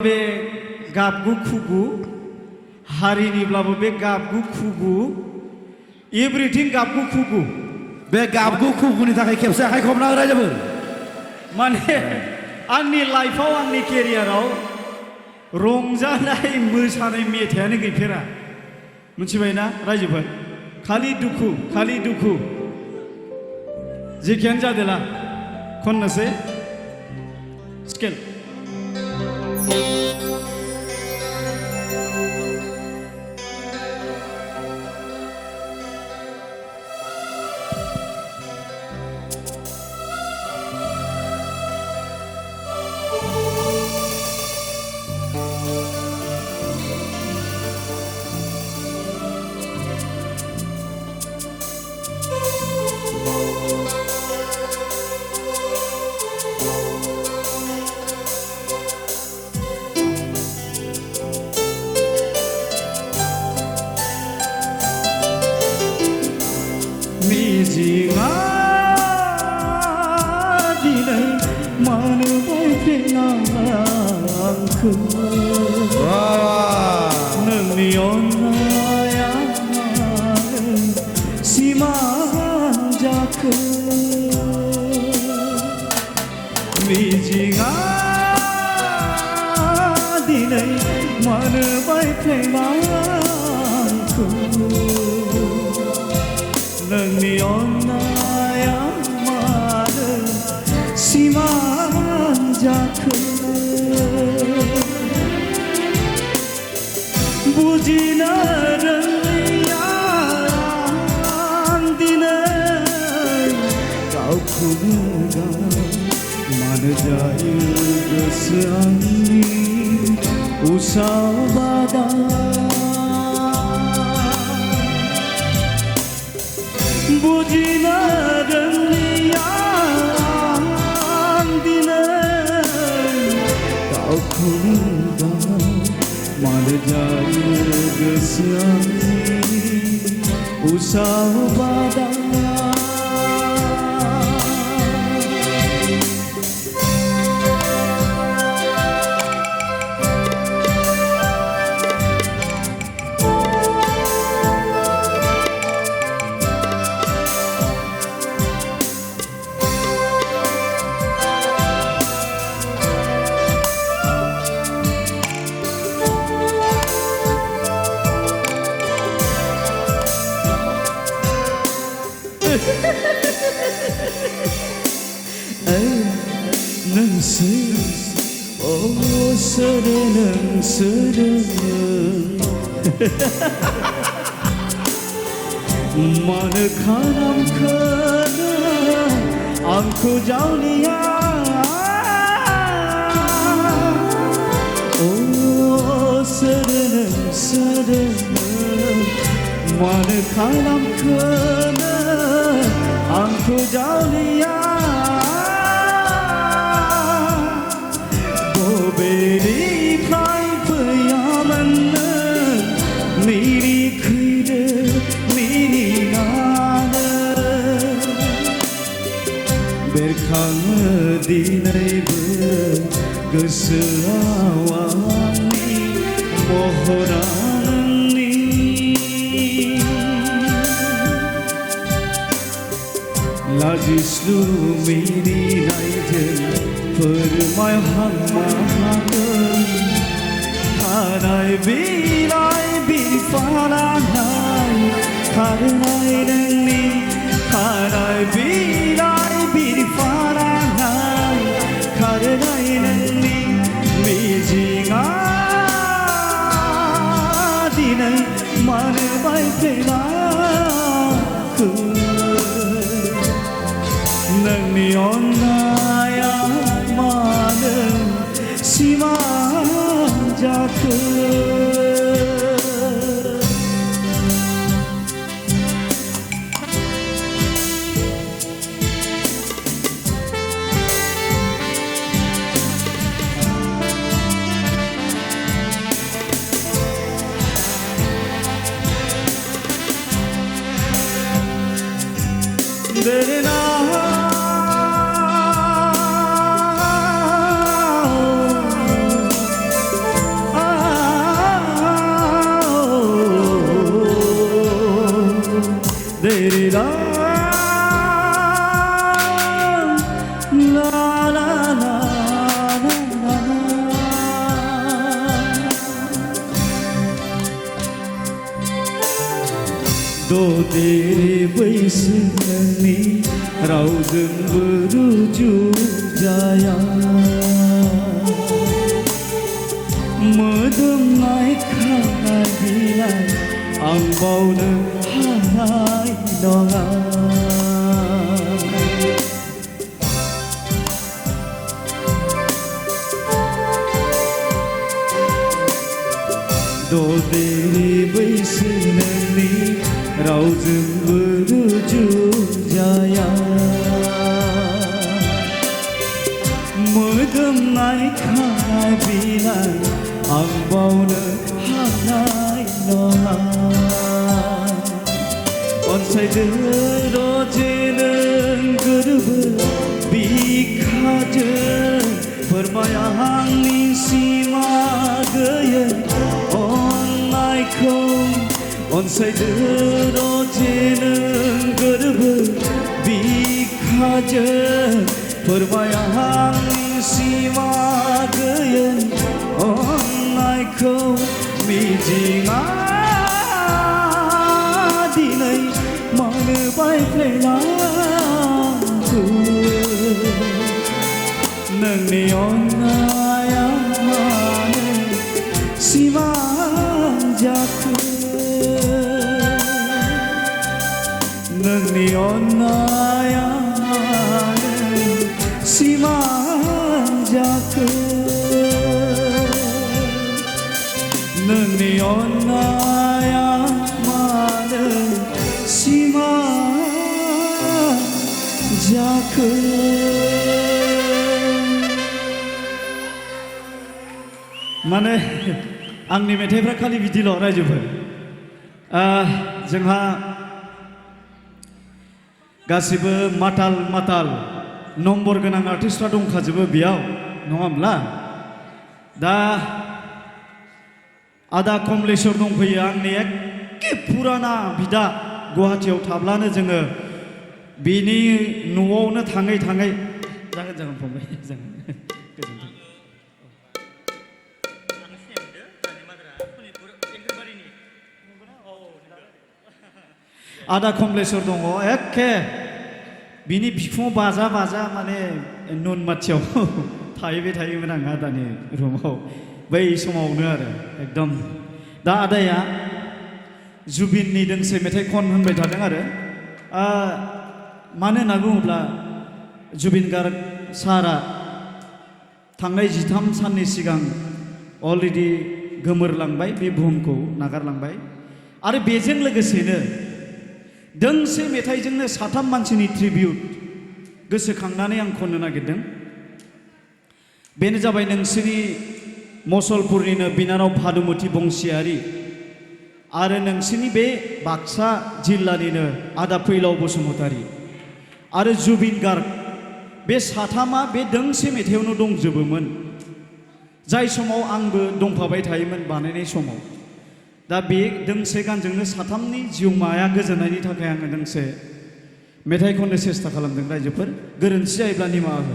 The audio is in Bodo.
बे गाबगु खुगु हारिनिब्लाबो बे गाबगु खुगु एभ्रिथिं गाबगु खुगु बे गाबगु खुगुनि थाखाय खेबसे आखाइ खबना रायजोबो माने आंनि लाइफआव आंनि केरियाराव रंजानाय मोसानाय मेथाइयानो गैफेरा मिथिबायना रायजोफोर खालि दुखु जेखियानो जादोला खननोसै स्केल मिजिङा दिनै मानो बायफिना आंखौ नोंनि अननाया सिमां जाखो मिजिङा दिनै मानो बायफिना आंखौ नोंनि अननाया मानो सिमां जाखो बुजिनो रोङैया आं दिनै गावखौनो गाव मानो जायो गोसो आंनि उसाव बादा बुजिनो रोङैया आं दिनै गावखौनो गाव मानो जायो गोसो आंनि उसाव बादा नोंसोरो मानो खालामखो आंखौ जावलिया नोंसोरो मानो खालामखो आंखौ जावलिया बबेनिफ्राय फैयामोन निरिखैदो मिनिनानो बेरखाङो दिनैबो गोसोआव आंनि महरा नोंनि लाजिस्लु मिनिनायजों फोरमायहांगोन खानाय बिलाइ बिरफालांनाय खारनाय नोंनि खानाय बिलाइ बिरफालांनाय खारनाय नोंनि मिजिङा दिनै मानो बायफ्लेनाखो नोंनि अननाया मानो सिमां जाखो ददेरे बैसो नोंनि रावजोंबो रुजुजाया मोदोमनाय खानाय बिलाइ आं बावनो हानाय नङा ददेरे बैसो नोंनि रावजोंबो रुजुजाया मोदोमनाय खानाय बिलाइ आं बावनो हानाय नङा अनसायदो रजे नों गोरबो बिखाजों फोरमाय आंनि सिमा गैयै अननायखौ अनसायदो रजे नों गोरबो बिखाजों फोरमाय आंनि सिमा गैयै अननायखौ मिजिङा दिनै मानो बायफ्लेनांगौ नोंनि अननाया मानो सिमा जाखो नोंनि अननाया मानो सिमा जाखो नोंनि अननाया मानो सिमा जाखो माने आंनि मेथाइफ्रा खालि बिदिल' रायजोफोर जोंहा गासिबो माताल माताल नम्बर गोनां आर्टिस्टफ्रा दंखाजोबो बेयाव नङा होमब्ला दा आदा कमलेश्वर दंफैयो आंनि एखे पुराना बिदा गुवाहाटियाव थाब्लानो जोङो बिनि न'आवनो थाङै थाङै जागोन फंबाय जागोन गोजोन्थों आदा कमलेश्वर दङ एखे बिनि बिखुङाव बाजा बाजा माने नुनमाथियाव थाहैबाय थायोमोन आं आदानि रुमाव बै समावनो आरो एकदम दा आदाया जुबिननि दोंसे मेथाइ खन होनबाय थादों आरो मानो होनना बुङोब्ला जुबिन गार्ग सारा थांनाय 13 साननि सिगां अलरेडि गोमोरलांबाय बे बुहुमखौ नागारलांबाय आरो बेजों लोगोसेनो दोंसे मेथाइजोंनो 3 मानसिनि ट्रिबिउट गोसोखांनानै आं खननो नागिरदों बेनो जाबाय नोंसिनि मसलपुरनिनो बिनानाव भानुमति बंसियारि आरो नोंसिनि बे बाक्सा जिल्लानिनो आदा फैलाव बसुमतारी आरो जुबिन गार्ग बे 3आ बे दोंसे मेथाइयावनो दंजोबोमोन जाय समाव आंबो दंफाबाय थायोमोन बानायनाय समाव दा बे दोंसे गानजोंनो 3नि जिउमाया गोजोननायनि थाखाय आङो दोंसे मेथाइ खननो सेस्था खालामदों रायजोफोर गोरोन्थि जायोब्ला निमाहा हो